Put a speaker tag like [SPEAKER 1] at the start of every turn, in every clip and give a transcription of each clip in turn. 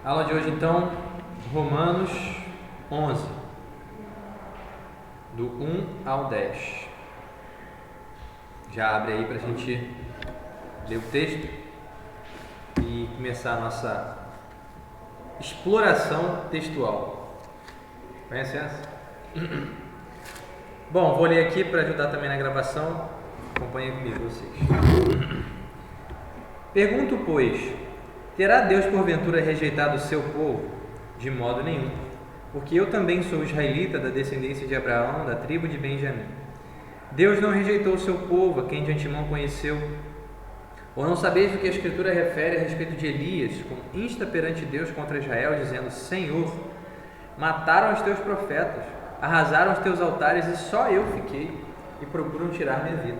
[SPEAKER 1] Aula de hoje, então, Romanos 11, do 1 ao 10. Já abre aí para a gente ler o texto e começar a nossa exploração textual. Conhece essa? Bom, vou ler aqui para ajudar também na gravação. Acompanhem comigo, vocês. Pergunto, pois, terá Deus porventura rejeitado o seu povo? De modo nenhum, porque eu também sou israelita, da descendência de Abraão, da tribo de Benjamim. Deus não rejeitou o seu povo, a quem de antemão conheceu. Ou não sabeis o que a Escritura refere a respeito de Elias, com insta perante Deus contra Israel, dizendo: Senhor, mataram os teus profetas, arrasaram os teus altares, e só eu fiquei, e procuram tirar minha vida.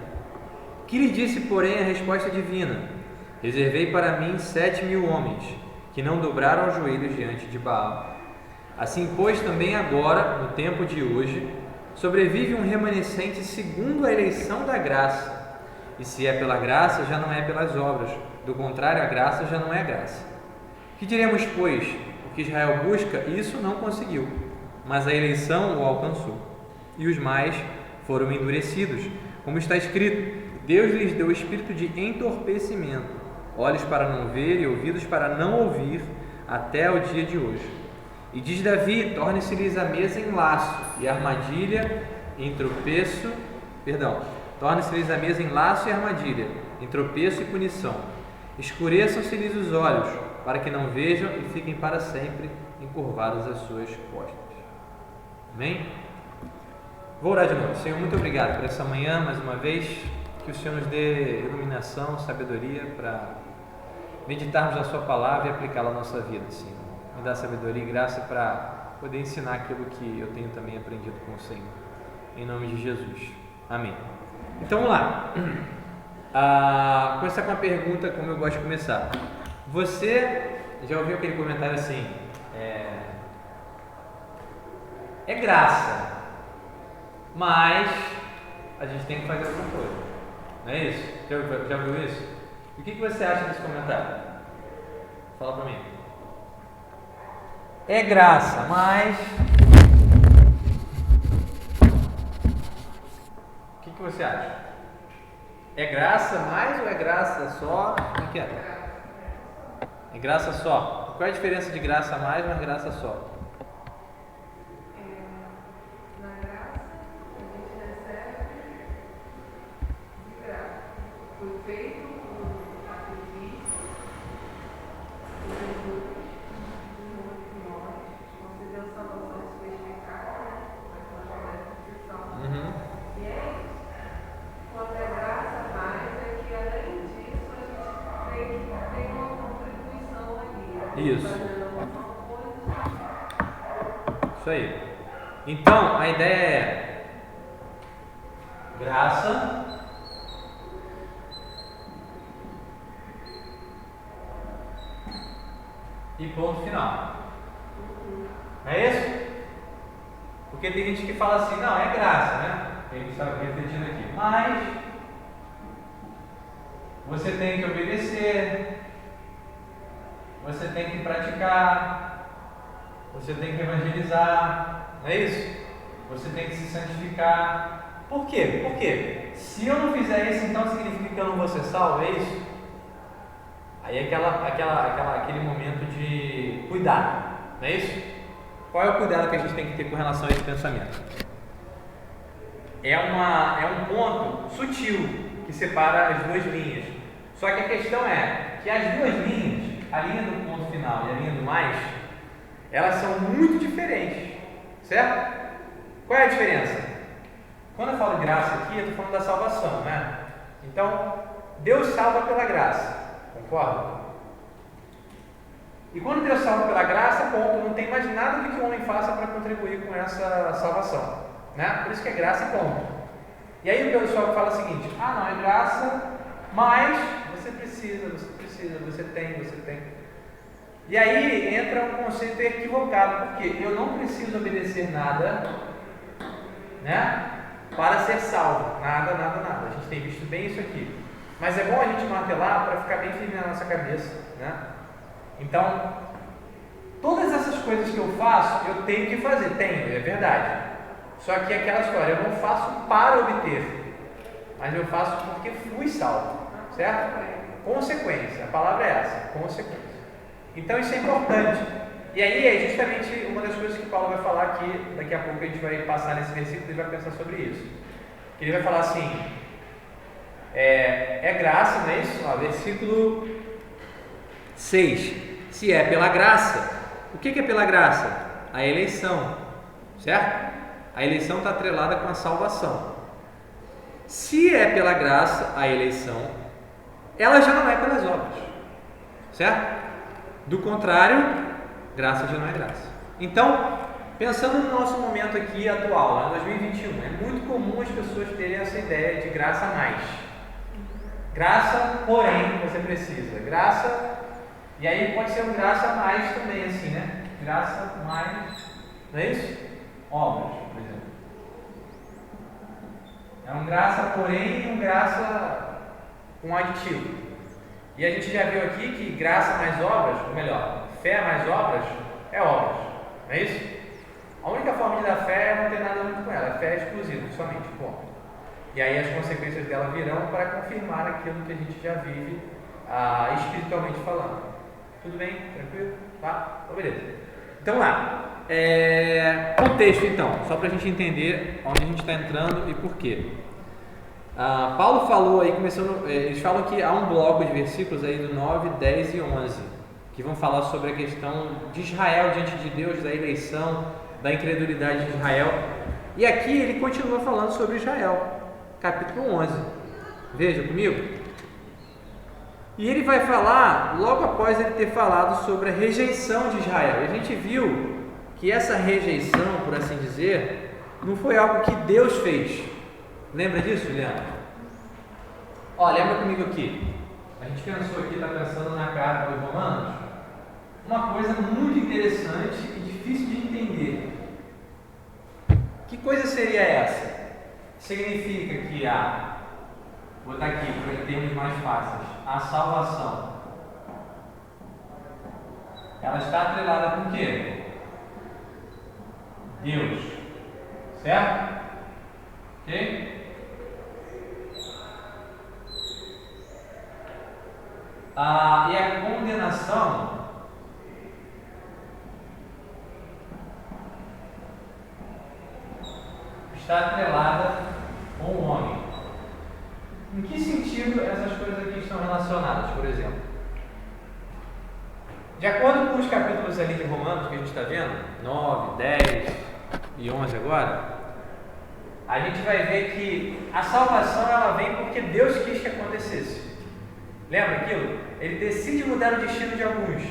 [SPEAKER 1] Que lhe disse, porém, a resposta divina? Reservei para mim 7.000 homens, que não dobraram os joelhos diante de Baal. Assim, pois, também agora, no tempo de hoje, sobrevive um remanescente segundo a eleição da graça. E se é pela graça, já não é pelas obras. Do contrário, a graça já não é graça. Que diremos, pois? O que Israel busca, isso não conseguiu, mas a eleição o alcançou. E os mais foram endurecidos, como está escrito: Deus lhes deu espírito de entorpecimento, olhos para não ver e ouvidos para não ouvir, até o dia de hoje. E diz Davi: torne-se-lhes a mesa em laço e armadilha em tropeço, torne-se-lhes a mesa em laço e armadilha, em tropeço e punição. Escureçam-se-lhes os olhos, para que não vejam e fiquem para sempre encurvadas as suas costas. Amém? Vou orar de novo. Senhor, muito obrigado por essa manhã, mais uma vez. Que o Senhor nos dê iluminação, sabedoria para meditarmos na sua palavra e aplicá-la à nossa vida, Senhor. Me dá sabedoria e graça para poder ensinar aquilo que eu tenho também aprendido com o Senhor. Em nome de Jesus. Amém. Então vamos lá. Começar com uma pergunta, como eu gosto de começar. Você já ouviu aquele comentário assim? É graça, mas a gente tem que fazer alguma coisa. Não é isso? Já ouviu isso? E o que você acha desse comentário? Fala pra mim. É graça, mas... O que você acha? É graça mais ou é graça só? Como é que é? É graça só. Qual é a diferença de graça mais ou graça só? Isso aí. Então, a ideia é graça e ponto final. É isso? Porque tem gente que fala assim: não, é graça, né? A gente está refletindo aqui. Mas você tem que obedecer, você tem que praticar, você tem que evangelizar, não é isso? Você tem que se santificar. Por quê? Porque se eu não fizer isso, então significa que eu não vou ser salvo, é isso? Aí é aquele momento de cuidado, não é isso? Qual é o cuidado que a gente tem que ter com relação a esse pensamento? É um ponto sutil que separa as duas linhas. Só que a questão é que as duas linhas, a linha do ponto final e a linha do mais, elas são muito diferentes, certo? Qual é a diferença? Quando eu falo graça aqui, eu estou falando da salvação, né? Então, Deus salva pela graça, concorda? E quando Deus salva pela graça, ponto, não tem mais nada que o homem faça para contribuir com essa salvação, né? Por isso que é graça, ponto. E aí o pessoal fala o seguinte: não, é graça, mas você precisa, você tem. E aí entra um conceito equivocado, porque eu não preciso obedecer nada, né, para ser salvo. Nada. A gente tem visto bem isso aqui. Mas é bom a gente martelar para ficar bem firme na nossa cabeça, né? Então, todas essas coisas que eu faço, eu tenho que fazer. Tenho, é verdade. Só que aquela história, eu não faço para obter, mas eu faço porque fui salvo, certo? Consequência, a palavra é essa, consequência. Então isso é importante. E aí é justamente uma das coisas que Paulo vai falar aqui, daqui a pouco a gente vai passar nesse versículo e vai pensar sobre isso. Ele vai falar assim, é graça, não é isso? Ó, versículo 6. Se é pela graça, o que é pela graça? A eleição, certo? A eleição está atrelada com a salvação. Se é pela graça a eleição, ela já não é pelas obras, certo? Do contrário, graça já não é graça. Então, pensando no nosso momento aqui atual, lá em 2021, é muito comum as pessoas terem essa ideia de graça a mais. Graça, porém, você precisa. Graça, e aí pode ser um graça a mais também, assim, né? Graça mais, não é isso? Obras, por exemplo. É um graça, porém, um graça com aditivo. E a gente já viu aqui que graça mais obras, ou melhor, fé mais obras, é obras, não é isso? A única forma de dar fé é não ter nada muito com ela, é fé exclusiva, somente, ponto. E aí as consequências dela virão para confirmar aquilo que a gente já vive espiritualmente falando. Tudo bem? Tranquilo? Tá? Então, beleza. Então lá, contexto então, só para a gente entender onde a gente está entrando e por quê. Paulo falou aí, eles falam que há um bloco de versículos aí do 9, 10 e 11, que vão falar sobre a questão de Israel diante de Deus, da eleição, da incredulidade de Israel. E aqui ele continua falando sobre Israel, capítulo 11. Veja comigo. E ele vai falar, logo após ele ter falado sobre a rejeição de Israel. E a gente viu que essa rejeição, por assim dizer, não foi algo que Deus fez. Lembra disso, Leandro? Lembra comigo aqui. A gente pensou aqui, está pensando na carta aos Romanos, uma coisa muito interessante e difícil de entender. Que coisa seria essa? Significa que vou botar aqui para termos mais fáceis, a salvação, ela está atrelada com o quê? Deus, certo? Ok? E a condenação está atrelada com o homem. Em que sentido essas coisas aqui estão relacionadas, por exemplo? De acordo com os capítulos ali de Romanos que a gente está vendo, 9, 10 e 11 agora, a gente vai ver que a salvação ela vem porque Deus quis que acontecesse. Lembra aquilo? Ele decide mudar o destino de alguns,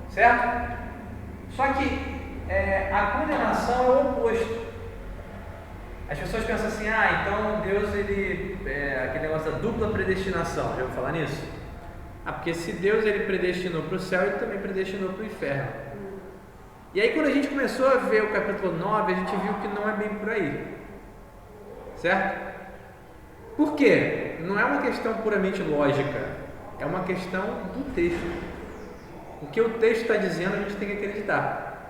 [SPEAKER 1] certo? Só que a condenação é o oposto. As pessoas pensam assim, então Deus, aquele negócio da dupla predestinação, já ouviu falar nisso? Porque se Deus ele predestinou para o céu, ele também predestinou para o inferno. E aí quando a gente começou a ver o capítulo 9, a gente viu que não é bem por aí, certo? Por quê? Não é uma questão puramente lógica, é uma questão do texto. O que o texto está dizendo, a gente tem que acreditar.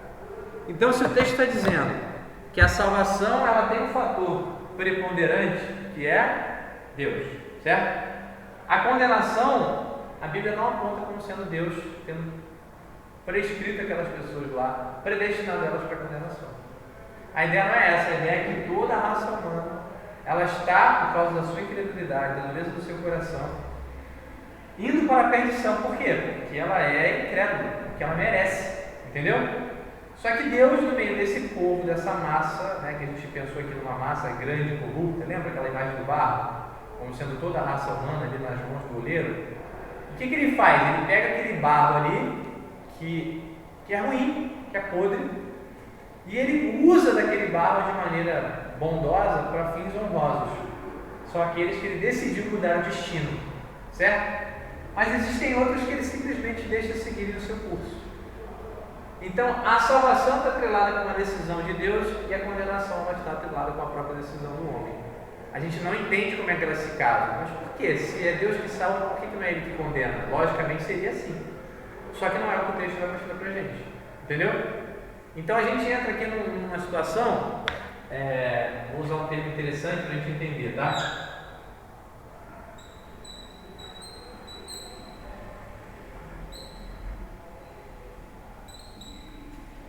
[SPEAKER 1] Então, se o texto está dizendo que a salvação ela tem um fator preponderante, que é Deus, certo? A condenação, a Bíblia não aponta como sendo Deus tendo prescrito aquelas pessoas lá, predestinando elas para a condenação. A ideia não é essa, a ideia é que toda a raça humana ela está, por causa da sua incredulidade, da dureza do seu coração, indo para a perdição. Por quê? Porque ela é incrédula, porque ela merece, entendeu? Só que Deus, no meio desse povo, dessa massa, que a gente pensou aqui numa massa grande e corrupta, lembra aquela imagem do barro? Como sendo toda a raça humana ali nas mãos do oleiro. O que ele faz? Ele pega aquele barro ali, que é ruim, que é podre, e ele usa daquele barro de maneira bondosa para fins honrosos. São aqueles que ele decidiu mudar o destino, certo? Mas existem outros que ele simplesmente deixa seguir o seu curso. Então, a salvação está atrelada com a decisão de Deus e a condenação vai estar atrelada com a própria decisão do homem. A gente não entende como é que elas se casam, mas por quê? Se é Deus que salva, por que não é Ele que condena? Logicamente seria assim. Só que não é o que o texto vai mostrar para a gente. Entendeu? Então a gente entra aqui numa situação, vou usar um termo interessante para a gente entender, tá?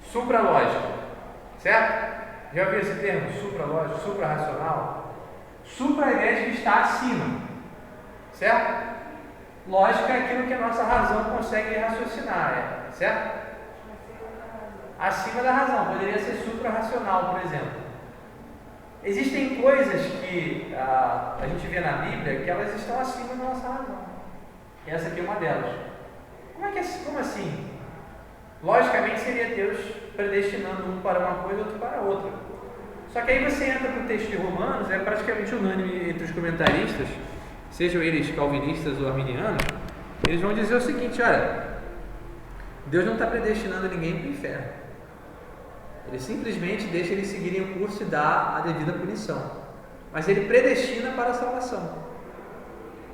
[SPEAKER 1] Supralógica, certo? Já ouviu esse termo? Supralógico, suprarracional? Supra é a ideia de que está acima, certo? Lógica é aquilo que a nossa razão consegue raciocinar, certo? Acima da razão, poderia ser suprarracional, por exemplo. Existem coisas que a gente vê na Bíblia que elas estão acima da nossa razão. Essa aqui é uma delas. Como assim? Logicamente seria Deus predestinando um para uma coisa e outro para outra. Só que aí você entra para o texto de Romanos, é praticamente unânime entre os comentaristas, sejam eles calvinistas ou arminianos, eles vão dizer o seguinte: olha, Deus não está predestinando ninguém para o inferno. Ele simplesmente deixa eles seguirem o curso e dá a devida punição. Mas ele predestina para a salvação.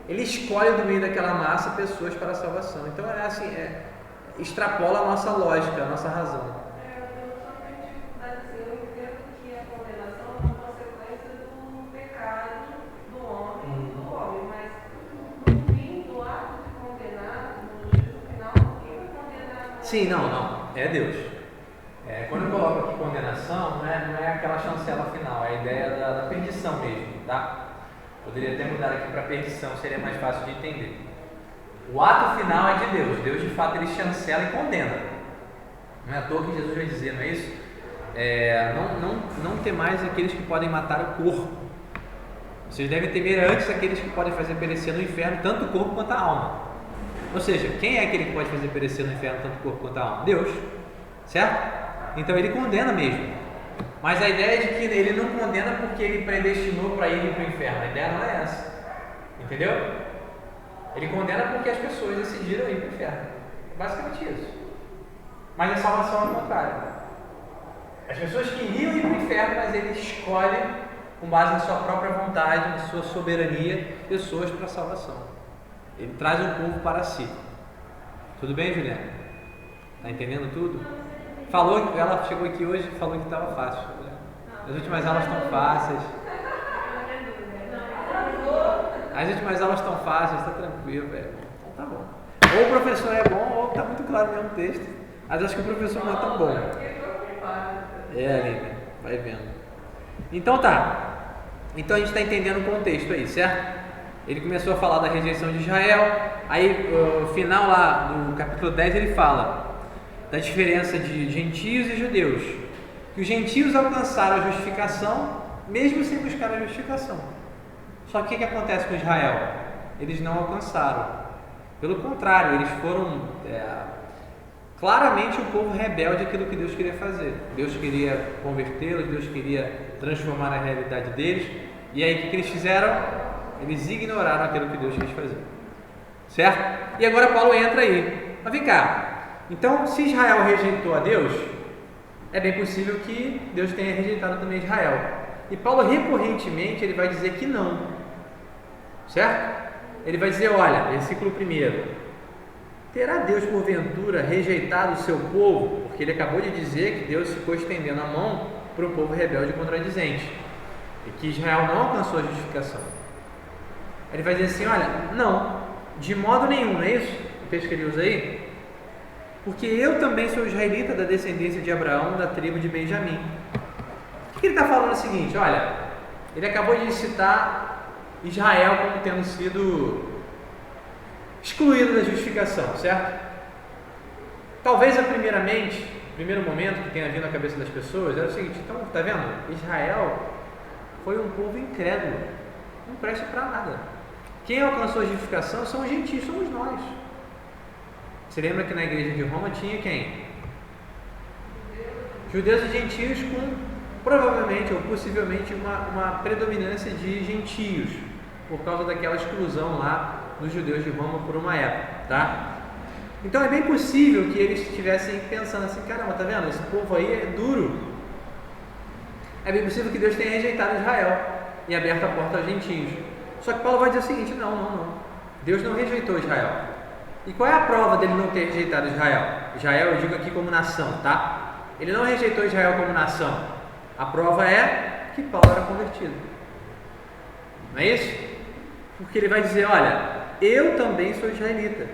[SPEAKER 1] Ele escolhe do meio daquela massa pessoas para a salvação. Então é assim, extrapola a nossa lógica, a nossa razão.
[SPEAKER 2] Eu só tenho dificuldade assim, eu entendo que a condenação é uma consequência do pecado do homem, mas no fim do ato de condenar, no juízo final, quem vai condenar?
[SPEAKER 1] Sim, não, é Deus. Quando eu coloco aqui condenação, não é aquela chancela final, é a ideia da perdição mesmo, tá? Poderia até mudar aqui para perdição, seria mais fácil de entender. O ato final é de Deus. Deus, de fato, ele chancela e condena. Não é à toa que Jesus vai dizer, não é isso? Não temais aqueles que podem matar o corpo. Vocês devem temer antes aqueles que podem fazer perecer no inferno tanto o corpo quanto a alma. Ou seja, quem é aquele que pode fazer perecer no inferno tanto o corpo quanto a alma? Deus. Certo? Então ele condena mesmo. Mas a ideia é de que ele não condena porque ele predestinou para ir para o inferno. A ideia não é essa. Entendeu? Ele condena porque as pessoas decidiram ir para o inferno. Basicamente isso. Mas a salvação é o contrário. As pessoas queriam ir para o inferno, mas ele escolhe, com base na sua própria vontade, na sua soberania, pessoas para a salvação. Ele traz o povo para si. Tudo bem, Juliana? Está entendendo tudo? Ela chegou aqui hoje e falou que estava fácil. As últimas aulas estão fáceis. As últimas aulas estão fáceis, está tranquilo, velho. Então tá bom. Ou o professor é bom, ou está muito claro mesmo o texto. Mas acho que o professor não é tão bom. Aline, vai vendo. Então tá. Então a gente está entendendo o contexto aí, certo? Ele começou a falar da rejeição de Israel. Aí, no final lá do capítulo 10, ele fala da diferença de gentios e judeus. Que os gentios alcançaram a justificação, mesmo sem buscar a justificação. Só que o que acontece com Israel? Eles não alcançaram. Pelo contrário, eles foram claramente um povo rebelde àquilo que Deus queria fazer. Deus queria convertê-los, Deus queria transformar a realidade deles. E aí o que eles fizeram? Eles ignoraram aquilo que Deus quis fazer. Certo? E agora Paulo entra aí. Mas vem cá. Então, se Israel rejeitou a Deus, é bem possível que Deus tenha rejeitado também Israel. E Paulo recorrentemente ele vai dizer que não. Certo? Ele vai dizer, olha, versículo 1: terá Deus porventura rejeitado o seu povo? Porque ele acabou de dizer que Deus ficou estendendo a mão para o povo rebelde e contradizente, e que Israel não alcançou a justificação. Ele vai dizer assim, olha, não, de modo nenhum, não é isso? O texto que ele usa aí? Porque eu também sou israelita da descendência de Abraão, da tribo de Benjamim. O que ele está falando é o seguinte, olha, ele acabou de citar Israel como tendo sido excluído da justificação, certo? Talvez o primeiro momento que tenha vindo à cabeça das pessoas era o seguinte, então, está vendo? Israel foi um povo incrédulo, não presta para nada. Quem alcançou a justificação são os gentios, somos nós. Você lembra que na igreja de Roma tinha quem? Judeus e gentios com, provavelmente ou possivelmente, uma predominância de gentios, por causa daquela exclusão lá dos judeus de Roma por uma época, tá? Então é bem possível que eles estivessem pensando assim, caramba, tá vendo? Esse povo aí é duro. É bem possível que Deus tenha rejeitado Israel e aberto a porta aos gentios. Só que Paulo vai dizer o seguinte, não. Deus não rejeitou Israel. E qual é a prova dele não ter rejeitado Israel? Israel eu digo aqui como nação, tá? Ele não rejeitou Israel como nação. A prova é que Paulo era convertido. Não é isso? Porque ele vai dizer, olha, eu também sou israelita,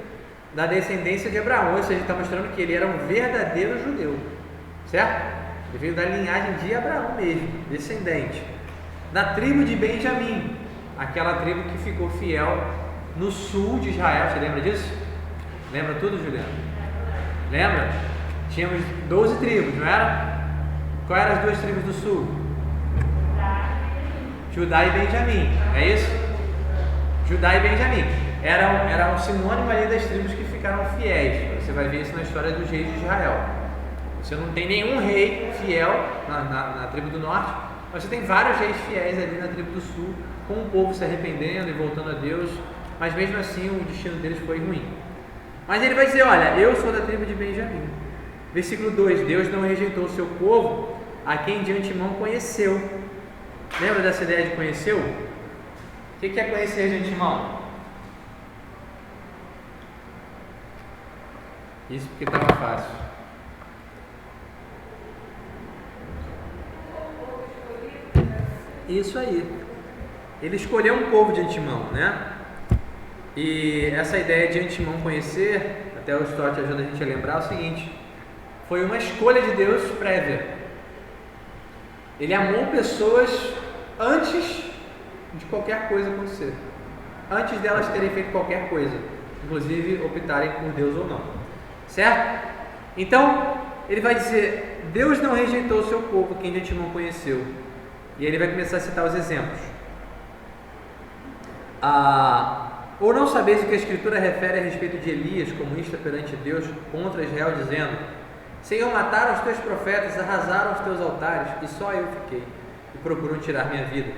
[SPEAKER 1] da descendência de Abraão. Ou seja, ele está mostrando que ele era um verdadeiro judeu. Certo? Ele veio da linhagem de Abraão mesmo, descendente. Da tribo de Benjamim, aquela tribo que ficou fiel no sul de Israel. Você lembra disso? Lembra tudo, Juliano? Lembra? Tínhamos 12 tribos, não era? Quais eram as duas tribos do sul? Judá e Benjamim, é isso? Judá e Benjamim. Era um sinônimo ali das tribos que ficaram fiéis. Você vai ver isso na história dos reis de Israel. Você não tem nenhum rei fiel na tribo do norte, mas você tem vários reis fiéis ali na tribo do sul, com o povo se arrependendo e voltando a Deus, mas mesmo assim o destino deles foi ruim. Mas ele vai dizer, olha, eu sou da tribo de Benjamim. Versículo 2, Deus não rejeitou o seu povo, a quem de antemão conheceu. Lembra dessa ideia de conheceu? O que é conhecer de antemão? Isso porque estava fácil. Isso aí. Ele escolheu um povo de antemão, né? E essa ideia de antemão conhecer, até o Stott ajuda a gente a lembrar o seguinte: foi uma escolha de Deus prévia. Ele amou pessoas antes de qualquer coisa acontecer, antes delas terem feito qualquer coisa, inclusive optarem por Deus ou não, certo? Então, ele vai dizer, Deus não rejeitou o seu povo, quem de antemão conheceu. E ele vai começar a citar os exemplos. Ou não sabeis o que a Escritura refere a respeito de Elias, como insta perante Deus contra Israel, dizendo: Senhor, mataram os teus profetas, arrasaram os teus altares, e só eu fiquei, e procuram tirar minha vida.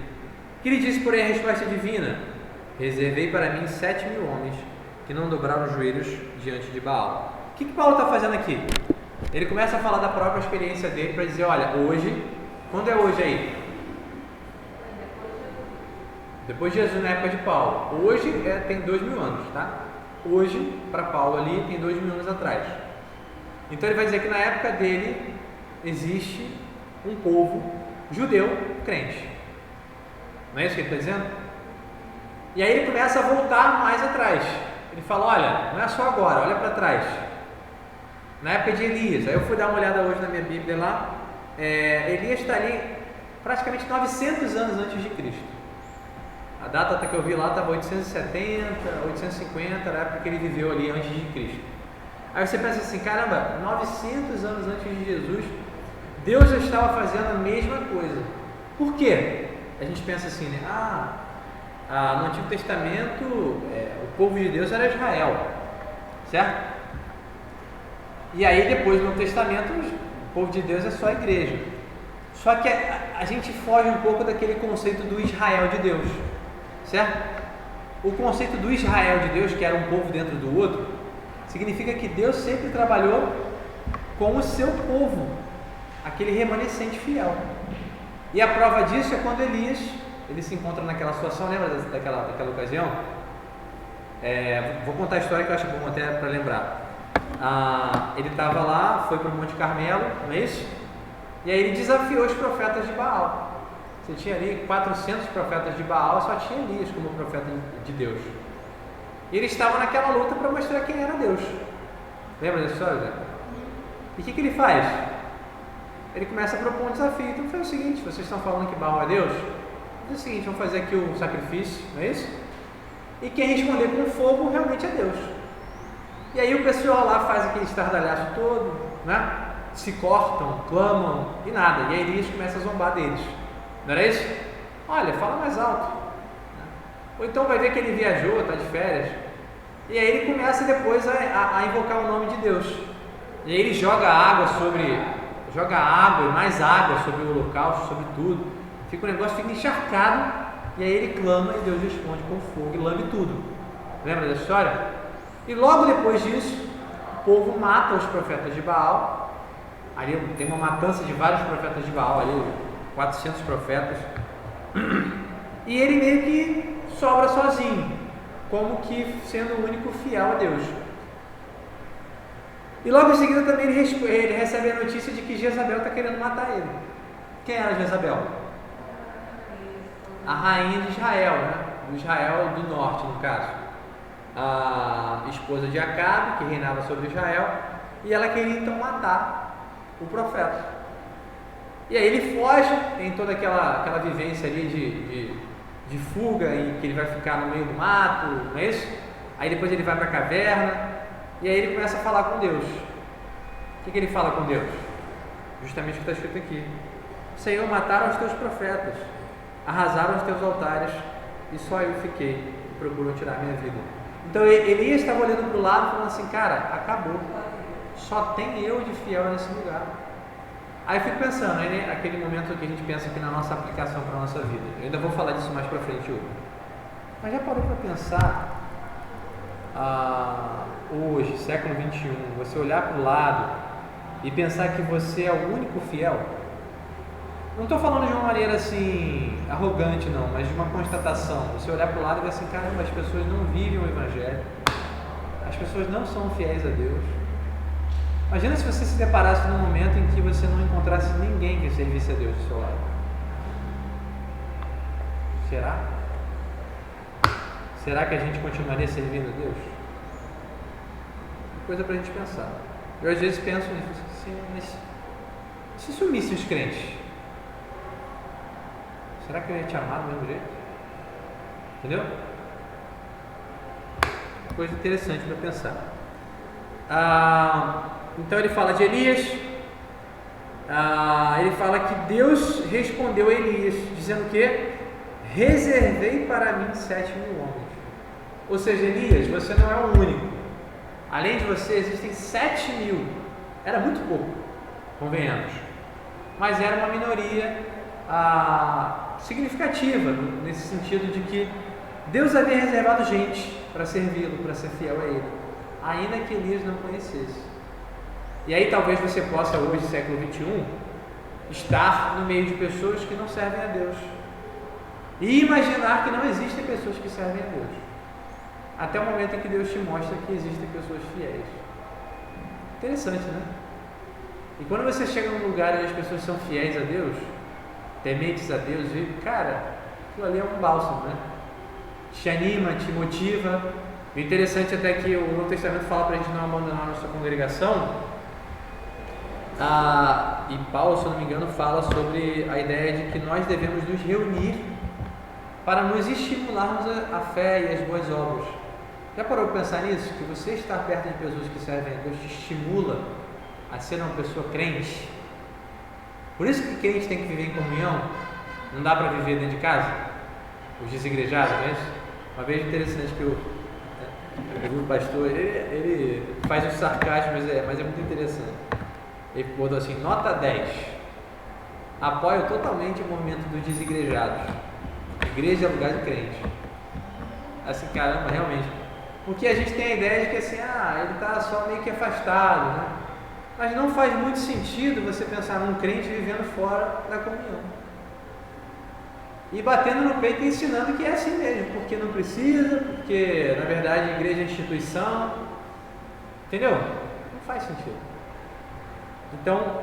[SPEAKER 1] Que lhe disse, porém, a resposta divina? Reservei para mim 7.000 homens, que não dobraram os joelhos diante de Baal. O que Paulo está fazendo aqui? Ele começa a falar da própria experiência dele para dizer, olha, hoje, quando é hoje aí? Depois de Jesus, na época de Paulo. Hoje tem 2.000 anos, tá? Hoje, para Paulo ali, tem 2.000 anos atrás. Então ele vai dizer que na época dele existe um povo judeu crente. Não é isso que ele está dizendo? E aí ele começa a voltar mais atrás. Ele fala, olha, não é só agora, olha para trás. Na época de Elias, aí eu fui dar uma olhada hoje na minha Bíblia lá, Elias está ali praticamente 900 anos antes de Cristo. A data até que eu vi lá estava 870, 850, era a época que ele viveu ali antes de Cristo. Aí você pensa assim, caramba, 900 anos antes de Jesus, Deus já estava fazendo a mesma coisa. Por quê? A gente pensa assim, né? No Antigo Testamento, o povo de Deus era Israel, certo? E aí depois no Novo Testamento, o povo de Deus é só a igreja. Só que a gente foge um pouco daquele conceito do Israel de Deus, certo? O conceito do Israel de Deus, que era um povo dentro do outro, significa que Deus sempre trabalhou com o seu povo, aquele remanescente fiel. E a prova disso é quando Elias, ele se encontra naquela situação, lembra daquela ocasião? Vou contar a história que eu acho bom até para lembrar. Ele estava lá, foi para o Monte Carmelo, não é isso? E aí ele desafiou os profetas de Baal. Você tinha ali 400 profetas de Baal, só tinha Elias como profeta de Deus. E ele estava naquela luta para mostrar quem era Deus. Lembra dessa história, Zé? E o que ele faz? Ele começa a propor um desafio. Então foi o seguinte, vocês estão falando que Baal é Deus? É o seguinte, vamos fazer aqui o sacrifício, não é isso? E quem responder com fogo realmente é Deus. E aí o pessoal lá faz aquele estardalhaço todo, né? Se cortam, clamam e nada. E aí Elias começa a zombar deles. Não era isso? Olha, fala mais alto. Ou então vai ver que ele viajou, está de férias. E aí ele começa depois a invocar o nome de Deus. E aí ele joga água e mais água sobre o holocausto, sobre tudo. Fica o negócio, fica encharcado. E aí ele clama e Deus responde com fogo e lambe tudo. Lembra dessa história? E logo depois disso, o povo mata os profetas de Baal. Ali tem uma matança de vários profetas de Baal, ali 400 profetas. E ele meio que sobra sozinho, como que sendo o único fiel a Deus.
[SPEAKER 3] E logo em seguida também ele recebe a notícia de que Jezabel está querendo matar ele. Quem era Jezabel? A rainha de Israel, né? Do Israel do norte, no caso. A esposa de Acabe, que reinava sobre Israel, e ela queria então matar o profeta. E aí ele foge, tem toda aquela vivência ali de fuga, em que ele vai ficar no meio do mato, não é isso? Aí depois ele vai para a caverna, e aí ele começa a falar com Deus. O que ele fala com Deus? Justamente o que está escrito aqui: Senhor, mataram os teus profetas, arrasaram os teus altares, e só eu fiquei, e procuram tirar minha vida. Então Elias estava olhando para o lado, falando assim: cara, acabou, só tem eu de fiel nesse lugar. Aí eu fico pensando, né, aquele momento que a gente pensa aqui na nossa aplicação para a nossa vida. Eu ainda vou falar disso mais para frente hoje. Mas já parou para pensar, hoje, século 21, você olhar para o lado e pensar que você é o único fiel? Não estou falando de uma maneira assim, arrogante não, mas de uma constatação. Você olhar para o lado e ver assim: caramba, as pessoas não vivem o Evangelho, as pessoas não são fiéis a Deus. Imagina se você se deparasse num momento em que você não encontrasse ninguém que servisse a Deus do seu lado. Será? Será que a gente continuaria servindo a Deus? Coisa para a gente pensar. Eu às vezes penso assim, mas se sumissem os crentes, será que eu ia te amar do mesmo jeito? Entendeu? Coisa interessante para pensar. Então ele fala de Elias. Ele fala que Deus respondeu a Elias, dizendo que reservei para mim 7.000 homens. Ou seja, Elias, você não é o único. Além de você, existem 7.000. Era muito pouco, convenhamos. Mas era uma minoria significativa, nesse sentido de que Deus havia reservado gente para servi-lo, para ser fiel a Ele, ainda que Elias não conhecesse. E aí talvez você possa hoje, século 21, estar no meio de pessoas que não servem a Deus e imaginar que não existem pessoas que servem a Deus, até o momento em que Deus te mostra que existem pessoas fiéis. Interessante, né? E quando você chega num lugar onde as pessoas são fiéis a Deus, tementes a Deus, cara, aquilo ali é um bálsamo, né? Te anima, te motiva. O interessante até que o Novo Testamento fala para a gente não abandonar a nossa congregação. E Paulo, se eu não me engano, fala sobre a ideia de que nós devemos nos reunir para nos estimularmos a fé e as boas obras. Já parou para pensar nisso? Que você estar perto de pessoas que servem a Deus te estimula a ser uma pessoa crente. Por isso que crente tem que viver em comunhão. Não dá para viver dentro de casa? Os desigrejados, não é isso? Uma vez interessante que o pastor, ele faz os sarcasmos, mas é muito interessante. Ele botou assim: nota 10. Apoio totalmente o movimento dos desigrejados. Igreja é lugar de crente. Assim, caramba, realmente. Porque a gente tem a ideia de que assim, ele está só meio que afastado, né? Mas não faz muito sentido você pensar num crente vivendo fora da comunhão. E batendo no peito e ensinando que é assim mesmo, porque não precisa, porque na verdade a igreja é instituição. Entendeu? Não faz sentido. Então,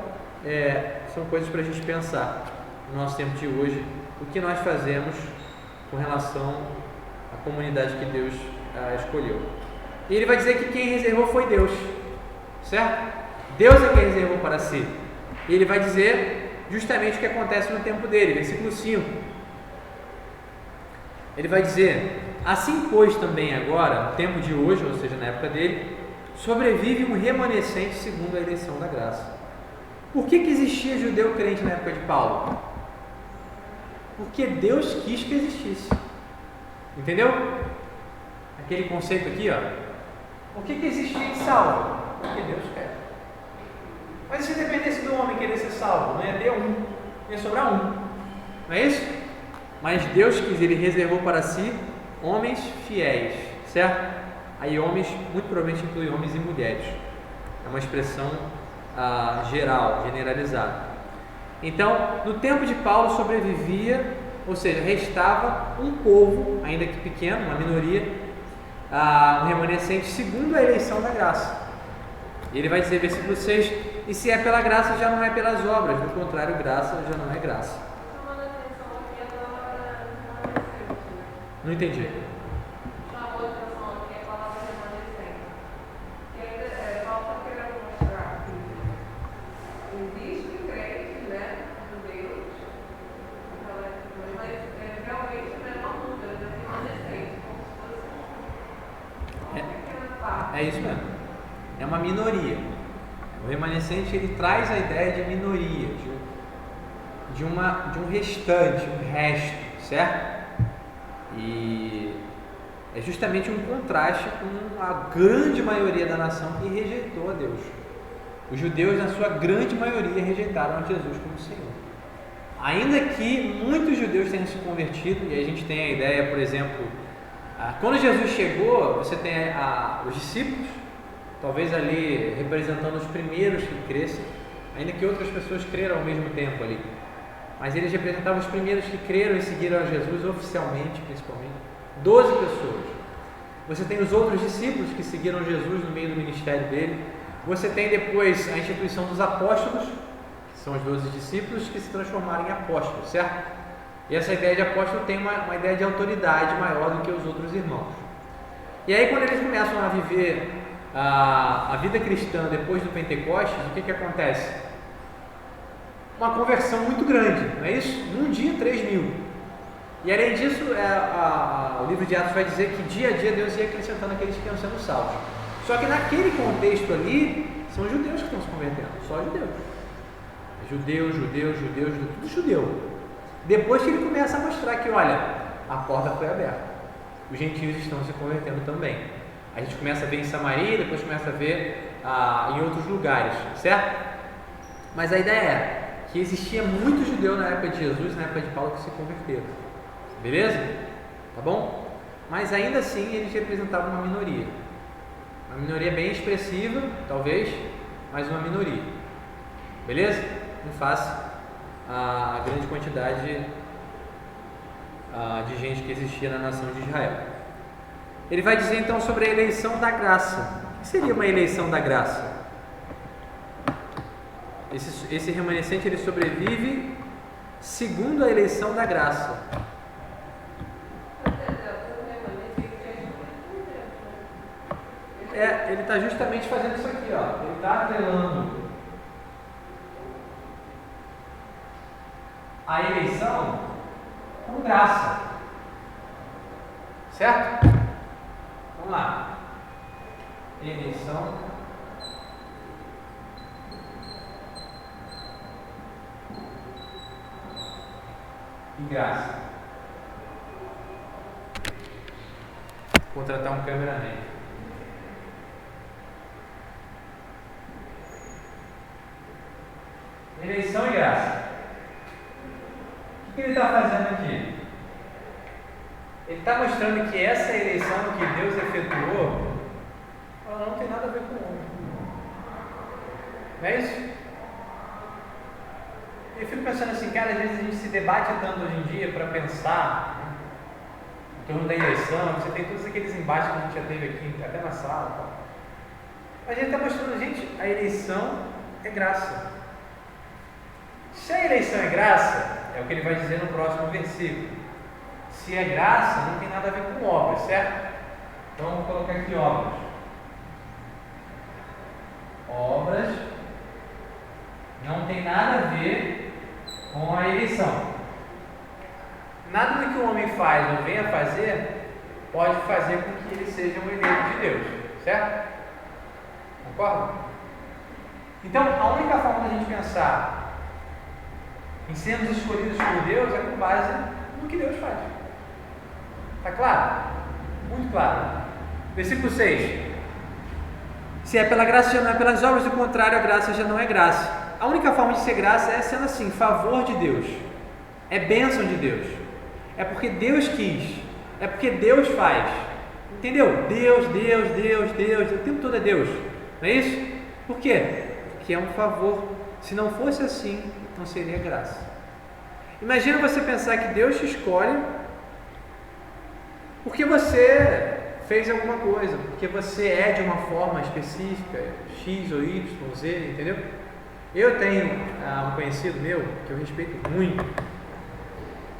[SPEAKER 3] são coisas para a gente pensar no nosso tempo de hoje, o que nós fazemos com relação à comunidade que Deus escolheu. E ele vai dizer que quem reservou foi Deus, certo? Deus é quem reservou para si. E ele vai dizer justamente o que acontece no tempo dele, versículo 5. Ele vai dizer: assim pois também agora, no tempo de hoje, ou seja, na época dele, sobrevive um remanescente segundo a eleição da graça. Por que existia judeu crente na época de Paulo? Porque Deus quis que existisse. Entendeu? Aquele conceito aqui, Por que existe gente salva? Porque Deus quer. Mas se dependesse do homem querer ser salvo, não ia ter um, ia sobrar um. Não é isso? Mas Deus quis, Ele reservou para si homens fiéis, certo? Aí homens, muito provavelmente inclui homens e mulheres. É uma expressão geral, generalizada. Então, no tempo de Paulo sobrevivia, ou seja, restava um povo, ainda que pequeno, uma minoria, um remanescente segundo a eleição da graça. E ele vai dizer, versículo 6, e se é pela graça, já não é pelas obras, do contrário, graça já não é graça.
[SPEAKER 2] Chamando a atenção aqui a palavra remanescente.
[SPEAKER 3] Não entendi.
[SPEAKER 2] Chamou a atenção aqui a palavra remanescente. Que ainda Paulo está querendo mostrar que existe crente, né, judeus, mas realmente não é uma muda, é remanescente, como se fosse uma pequena parte.
[SPEAKER 3] É isso mesmo. É uma minoria. O remanescente ele traz a ideia de minoria, de um restante, um resto, certo? E é justamente um contraste com a grande maioria da nação que rejeitou a Deus. Os judeus, na sua grande maioria, rejeitaram a Jesus como Senhor. Ainda que muitos judeus tenham se convertido, e a gente tem a ideia, por exemplo, quando Jesus chegou, você tem os discípulos, talvez ali representando os primeiros que crescem, ainda que outras pessoas creram ao mesmo tempo ali, mas eles representavam os primeiros que creram e seguiram a Jesus oficialmente, principalmente, 12 pessoas. Você tem os outros discípulos que seguiram Jesus no meio do ministério dele. Você tem depois a instituição dos apóstolos, que são os 12 discípulos que se transformaram em apóstolos, certo? E essa ideia de apóstolo tem uma ideia de autoridade maior do que os outros irmãos. E aí quando eles começam a viver a vida cristã depois do Pentecostes, o que acontece? Uma conversão muito grande, não é isso? Num dia 3.000. E além disso, o livro de Atos vai dizer que dia a dia Deus ia acrescentando aqueles que iam sendo salvos. Só que naquele contexto ali, são judeus que estão se convertendo, só judeus. Judeus, tudo judeu. Depois que ele começa a mostrar que, olha, a porta foi aberta, os gentios estão se convertendo também. A gente começa a ver em Samaria, depois começa a ver em outros lugares, certo? Mas a ideia é que existia muito judeu na época de Jesus, na época de Paulo, que se converteram. Beleza? Tá bom? Mas ainda assim eles representavam uma minoria. Uma minoria bem expressiva, talvez, mas uma minoria. Beleza? Em face à grande quantidade de gente que existia na nação de Israel. Ele vai dizer então sobre a eleição da graça. O que seria uma eleição da graça? Esse remanescente ele sobrevive segundo a eleição da graça. Ele está justamente fazendo isso aqui, ó. Ele está atrelando a eleição com graça, certo? Vamos lá. Eleição e graça. Vou contratar um cameraman. Eleição e graça. O que ele está fazendo aqui? Ele está mostrando que essa eleição que Deus efetuou, ela não tem nada a ver com o homem. Não é isso? Eu fico pensando assim, cara, às vezes a gente se debate tanto hoje em dia para pensar, né, em torno da eleição. Você tem todos aqueles embates que a gente já teve aqui, até na sala. Tá? A gente está mostrando, gente, a eleição é graça. Se a eleição é graça, é o que ele vai dizer no próximo versículo. Se é graça, não tem nada a ver com obras, certo? Então vamos colocar aqui obras. Obras não tem nada a ver com a eleição. Nada do que o homem faz ou venha fazer pode fazer com que ele seja um eleito de Deus, certo? Concorda? Então a única forma da gente pensar em sermos escolhidos por Deus é com base no que Deus faz. Está claro? Muito claro. Versículo 6. Se é pela graça, já não é pelas obras, do contrário, a graça já não é graça. A única forma de ser graça é sendo assim, favor de Deus. É bênção de Deus. É porque Deus quis. É porque Deus faz. Entendeu? Deus, o tempo todo é Deus. Não é isso? Por quê? Porque é um favor. Se não fosse assim, não seria graça. Imagina você pensar que Deus te escolhe porque você fez alguma coisa, porque você é de uma forma específica, X ou Y, Z, entendeu? Eu tenho um conhecido meu, que eu respeito muito,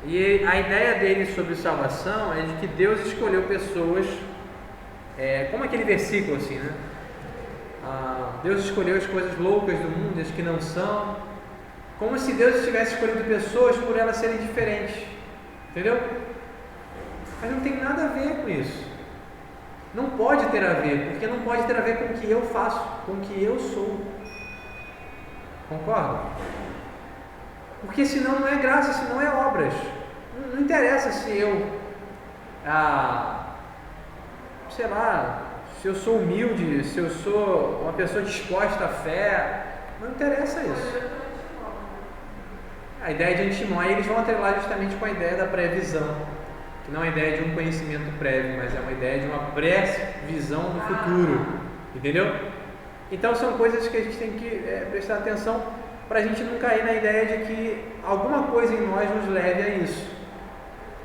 [SPEAKER 3] e a ideia dele sobre salvação é de que Deus escolheu pessoas, como aquele versículo assim, né? Deus escolheu as coisas loucas do mundo, as que não são, como se Deus estivesse escolhendo pessoas por elas serem diferentes, entendeu? Mas não tem nada a ver com isso. Não pode ter a ver, porque não pode ter a ver com o que eu faço, com o que eu sou. Concorda? Porque senão não é graça, senão é obras. Não interessa se eu, sei lá, se eu sou humilde, se eu sou uma pessoa disposta à fé, não interessa isso. A ideia de antemão, aí eles vão atrelar justamente com a ideia da previsão, que não é a ideia de um conhecimento prévio, mas é uma ideia de uma pré-visão do futuro, entendeu? Então são coisas que a gente tem que prestar atenção para a gente não cair na ideia de que alguma coisa em nós nos leve a isso,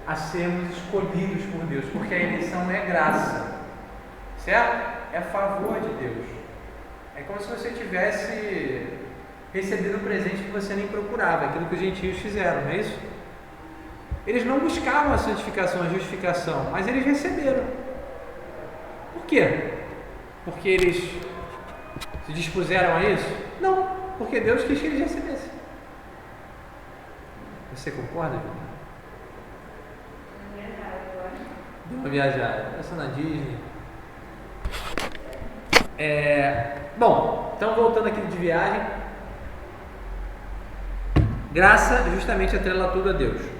[SPEAKER 3] a sermos escolhidos por Deus, porque a eleição é graça, certo? É favor de Deus. É como se você tivesse recebido um presente que você nem procurava, aquilo que os gentios fizeram, não é isso? Eles não buscavam a santificação, a justificação, mas eles receberam. Por quê? Porque eles se dispuseram a isso? Não, porque Deus quis que eles recebessem. Você concorda, Júlia? Deu uma viajada. Essa na Disney. Bom, então voltando aqui de viagem. Graça justamente atrela tudo a Deus.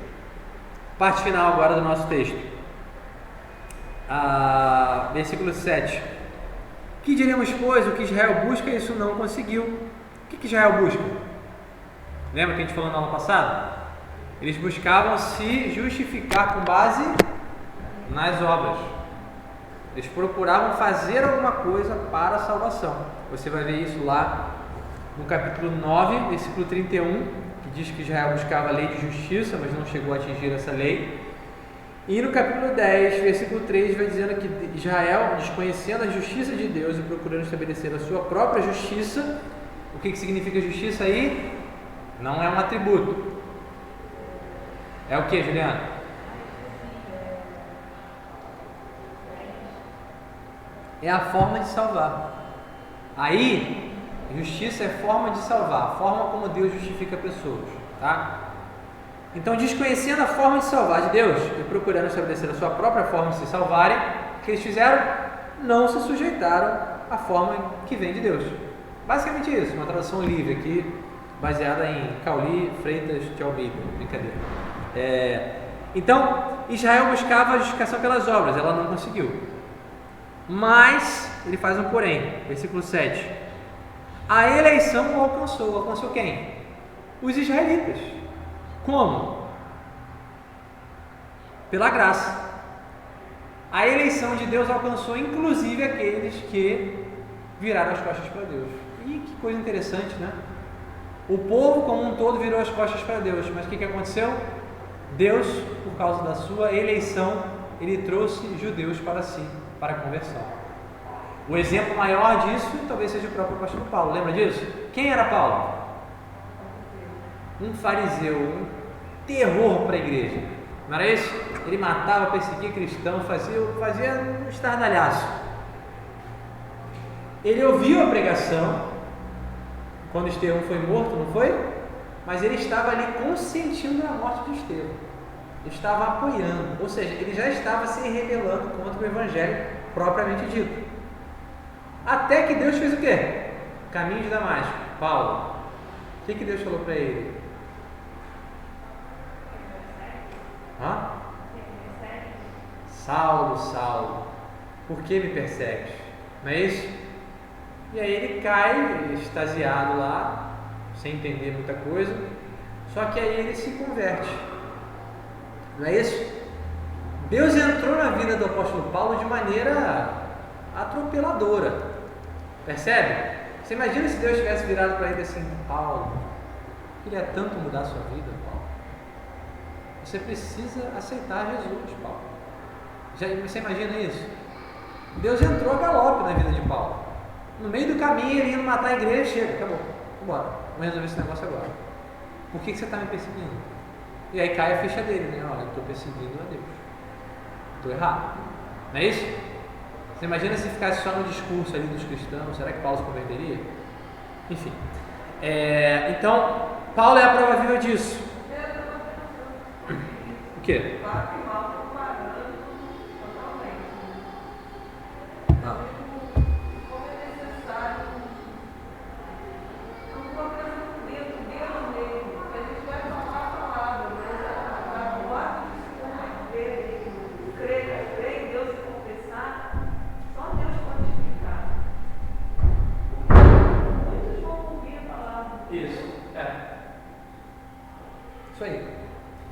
[SPEAKER 3] Parte final agora do nosso texto. Versículo 7. Que diremos, pois, o que Israel busca e isso não conseguiu? O que Israel busca? Lembra que a gente falou na aula passada? Eles buscavam se justificar com base nas obras. Eles procuravam fazer alguma coisa para a salvação. Você vai ver isso lá no capítulo 9, versículo 31, que diz que Israel buscava a lei de justiça, mas não chegou a atingir essa lei. E no capítulo 10, versículo 3, vai dizendo que Israel, desconhecendo a justiça de Deus e procurando estabelecer a sua própria justiça. O que significa justiça aí? Não é um atributo. É o que, Juliana? É a forma de salvar. Aí, justiça é forma de salvar, a forma como Deus justifica pessoas, tá? Então, desconhecendo a forma de salvar de Deus e procurando estabelecer a sua própria forma de se salvarem, o que eles fizeram? Não se sujeitaram à forma que vem de Deus. Basicamente isso, uma tradução livre aqui, baseada em Cauli Freitas de Almeida, brincadeira. Então, Israel buscava a justificação pelas obras, ela não conseguiu. Mas, ele faz um porém, versículo 7. A eleição o alcançou. Alcançou quem? Os israelitas. Como? Pela graça. A eleição de Deus alcançou inclusive aqueles que viraram as costas para Deus. E que coisa interessante, né? O povo como um todo virou as costas para Deus. Mas o que aconteceu? Deus, por causa da sua eleição, ele trouxe judeus para si, para a conversão. O exemplo maior disso talvez seja o próprio apóstolo Paulo. Lembra disso? Quem era Paulo? Um fariseu, um terror para a igreja. Não era isso? Ele matava, perseguia cristão, fazia um estardalhaço. Ele ouviu a pregação quando Estevão foi morto, não foi? Mas ele estava ali consentindo a morte de Estevão. Ele estava apoiando, ou seja, ele já estava se rebelando contra o evangelho propriamente dito. Até que Deus fez o quê? Caminho de Damasco. Paulo, o que Deus falou para ele? Saulo, Saulo, por que me persegues? Não é isso? E aí ele cai, extasiado lá, sem entender muita coisa, só que aí ele se converte. Não é isso? Deus entrou na vida do apóstolo Paulo de maneira atropeladora. Percebe? Você imagina se Deus tivesse virado para ele assim: Paulo, queria tanto mudar a sua vida, Paulo. Você precisa aceitar Jesus, Paulo. Você imagina isso? Deus entrou a galope na vida de Paulo. No meio do caminho, ele indo matar a igreja, chega, acabou, vambora, vamos resolver esse negócio agora. Por que você está me perseguindo? E aí cai a ficha dele, né? Olha, eu estou perseguindo a Deus. Estou errado. Não é isso? Você imagina se ficasse só no discurso ali dos cristãos, será que Paulo se converteria? Enfim. Então, Paulo é a prova viva disso. O quê?
[SPEAKER 2] Claro que mal comparando totalmente.
[SPEAKER 3] Ah.
[SPEAKER 2] Como é necessário alguma coisa dentro dele mesmo, que a gente vai falar a palavra, mas o ato de se converter, crer em Deus e confessar, só Deus pode explicar. Porque muitos vão ouvir a palavra.
[SPEAKER 3] Isso aí.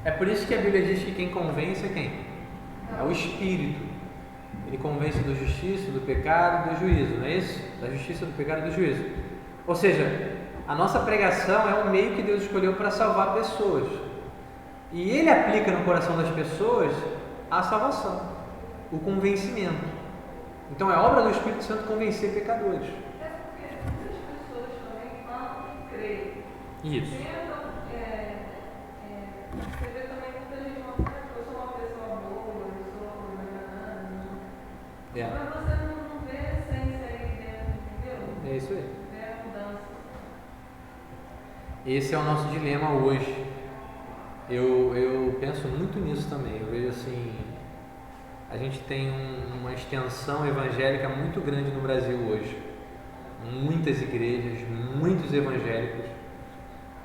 [SPEAKER 3] É por isso que a Bíblia diz que quem convence é quem? É o Espírito. Ele convence da justiça, do pecado e do juízo, não é isso? Da justiça, do pecado e do juízo. Ou seja, a nossa pregação é um meio que Deus escolheu para salvar pessoas. E Ele aplica no coração das pessoas a salvação, o convencimento. Então é obra do Espírito Santo convencer pecadores.
[SPEAKER 2] É porque muitas pessoas também falam que creem.
[SPEAKER 3] Isso.
[SPEAKER 2] Você vê também muita gente falando que eu sou uma pessoa boa, eu sou mas você não vê a essência aí dentro, entendeu?
[SPEAKER 3] É isso aí.
[SPEAKER 2] Vê a mudança.
[SPEAKER 3] Esse é o nosso dilema hoje. Eu penso muito nisso também. Eu vejo assim, a gente tem uma extensão evangélica muito grande no Brasil hoje. Muitas igrejas, muitos evangélicos.